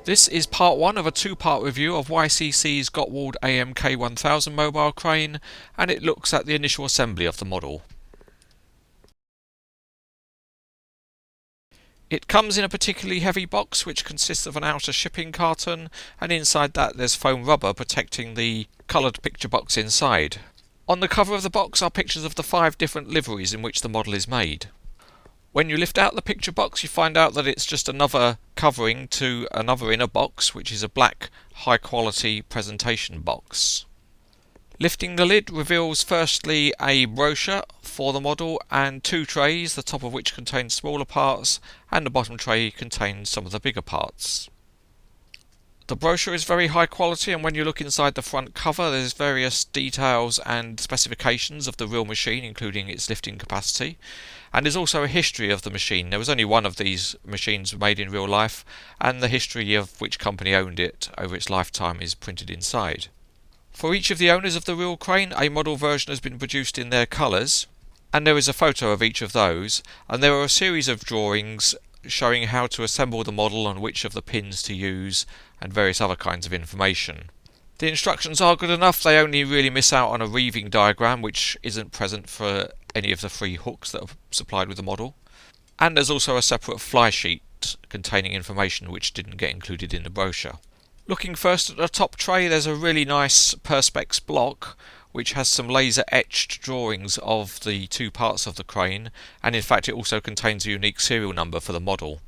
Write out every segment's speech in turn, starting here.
This is part one of a two-part review of YCC's Gottwald AMK 1000 mobile crane, and it looks at the initial assembly of the model. It comes in a particularly heavy box which consists of an outer shipping carton, and inside that there's foam rubber protecting the coloured picture box inside. On the cover of the box are pictures of the 5 different liveries in which the model is made. When you lift out the picture box, you find out that it's just another covering to another inner box, which is a black high quality presentation box. Lifting the lid reveals firstly a brochure for the model and 2 trays, the top of which contains smaller parts and the bottom tray contains some of the bigger parts. The brochure is very high quality, and when you look inside the front cover there's various details and specifications of the real machine, including its lifting capacity, and there's also a history of the machine. There was only one of these machines made in real life, and the history of which company owned it over its lifetime is printed inside. For each of the owners of the real crane, a model version has been produced in their colours, and there is a photo of each of those, and there are a series of drawings showing how to assemble the model and which of the pins to use and various other kinds of information. The instructions are good enough. They only really miss out on a reeving diagram which isn't present for any of the 3 hooks that are supplied with the model, and there's also a separate fly sheet containing information which didn't get included in the brochure. Looking first at the top tray, there's a really nice Perspex block which has some laser etched drawings of the 2 parts of the crane, and in fact it also contains a unique serial number for the model.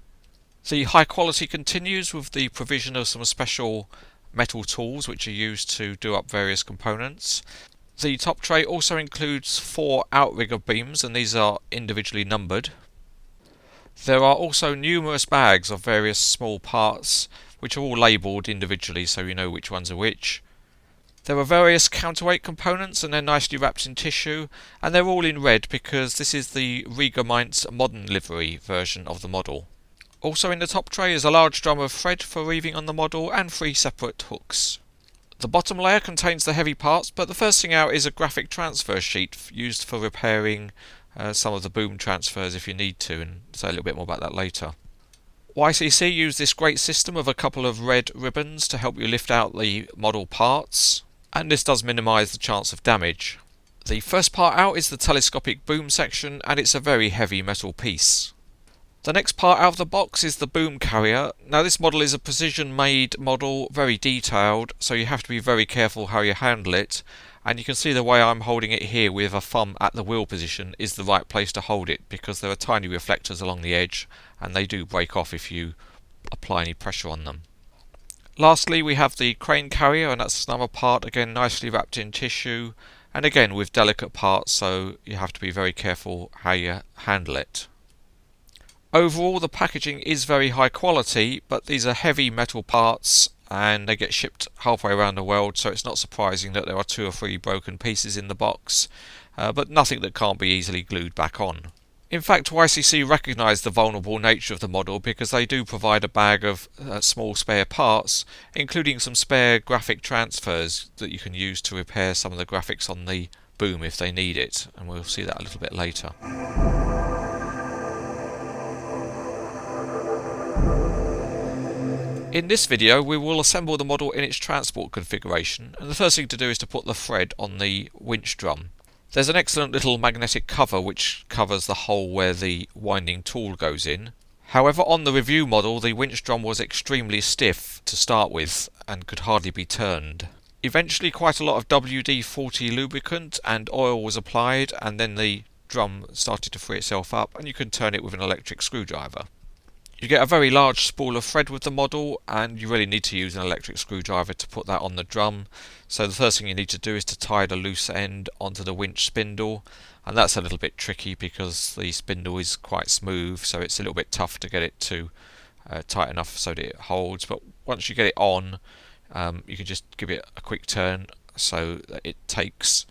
The high quality continues with the provision of some special metal tools which are used to do up various components. The top tray also includes 4 outrigger beams, and these are individually numbered. There are also numerous bags of various small parts which are all labelled individually so you know which ones are which. There are various counterweight components and they're nicely wrapped in tissue, and they're all in red because this is the Riga Mainz modern livery version of the model. Also in the top tray is a large drum of thread for reeving on the model and 3 separate hooks. The bottom layer contains the heavy parts, but the first thing out is a graphic transfer sheet used for repairing some of the boom transfers if you need to, and I'll say a little bit more about that later. YCC used this great system of a couple of red ribbons to help you lift out the model parts, and this does minimise the chance of damage. The first part out is the telescopic boom section, and it's a very heavy metal piece. The next part out of the box is the boom carrier. Now this model is a precision made model, very detailed, so you have to be very careful how you handle it, and you can see the way I'm holding it here with a thumb at the wheel position is the right place to hold it, because there are tiny reflectors along the edge and they do break off if you apply any pressure on them. Lastly, we have the crane carrier, and that's another part, again nicely wrapped in tissue and again with delicate parts, so you have to be very careful how you handle it. Overall the packaging is very high quality, but these are heavy metal parts and they get shipped halfway around the world, so it's not surprising that there are 2 or 3 broken pieces in the box, but nothing that can't be easily glued back on. In fact, YCC recognised the vulnerable nature of the model because they do provide a bag of small spare parts, including some spare graphic transfers that you can use to repair some of the graphics on the boom if they need it, and we'll see that a little bit later. In this video we will assemble the model in its transport configuration, and the first thing to do is to put the thread on the winch drum. There's an excellent little magnetic cover which covers the hole where the winding tool goes in. However, on the review model the winch drum was extremely stiff to start with and could hardly be turned. Eventually quite a lot of WD-40 lubricant and oil was applied, and then the drum started to free itself up and you can turn it with an electric screwdriver. You get a very large spool of thread with the model, and you really need to use an electric screwdriver to put that on the drum. So the first thing you need to do is to tie the loose end onto the winch spindle, and that's a little bit tricky because the spindle is quite smooth, so it's a little bit tough to get it to tight enough so that it holds. But once you get it on, you can just give it a quick turn so that it takes,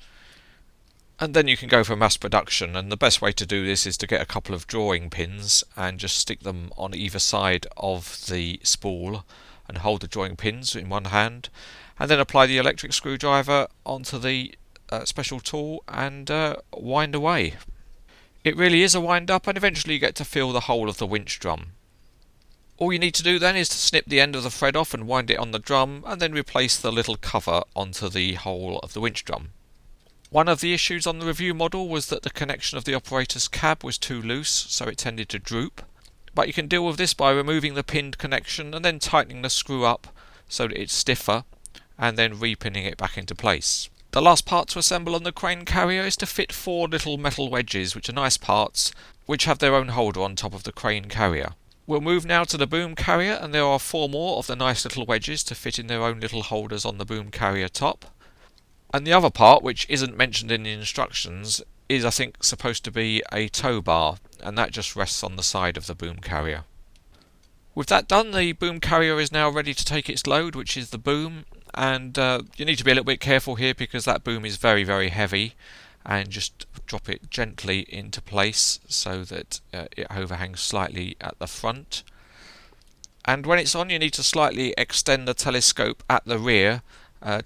and then you can go for mass production. And the best way to do this is to get a couple of drawing pins and just stick them on either side of the spool and hold the drawing pins in one hand, and then apply the electric screwdriver onto the special tool and wind away. It really is a wind up, and eventually you get to feel the whole of the winch drum. All you need to do then is to snip the end of the thread off and wind it on the drum, and then replace the little cover onto the hole of the winch drum. One of the issues on the review model was that the connection of the operator's cab was too loose, so it tended to droop. But you can deal with this by removing the pinned connection and then tightening the screw up so that it's stiffer, and then repinning it back into place. The last part to assemble on the crane carrier is to fit 4 little metal wedges, which are nice parts, which have their own holder on top of the crane carrier. We'll move now to the boom carrier, and there are 4 more of the nice little wedges to fit in their own little holders on the boom carrier top. And the other part, which isn't mentioned in the instructions, is I think supposed to be a tow bar, and that just rests on the side of the boom carrier. With that done, the boom carrier is now ready to take its load, which is the boom, and you need to be a little bit careful here because that boom is very, very heavy, and just drop it gently into place so that it overhangs slightly at the front. And when it's on, you need to slightly extend the telescope at the rear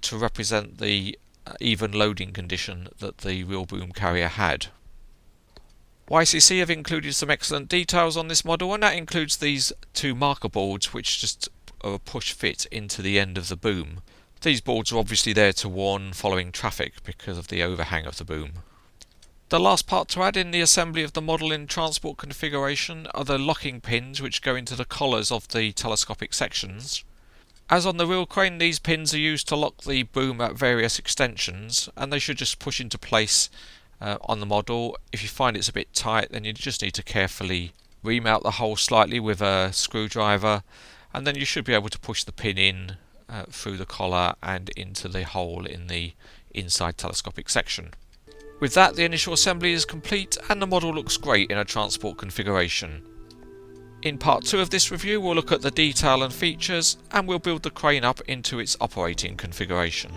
to represent the even loading condition that the real boom carrier had. YCC have included some excellent details on this model, and that includes these 2 marker boards which just are a push fit into the end of the boom. These boards are obviously there to warn following traffic because of the overhang of the boom. The last part to add in the assembly of the model in transport configuration are the locking pins which go into the collars of the telescopic sections. As on the real crane, these pins are used to lock the boom at various extensions, and they should just push into place on the model. If you find it's a bit tight, then you just need to carefully remount the hole slightly with a screwdriver, and then you should be able to push the pin in through the collar and into the hole in the inside telescopic section. With that, the initial assembly is complete and the model looks great in a transport configuration. In part 2 of this review, we'll look at the detail and features, and we'll build the crane up into its operating configuration.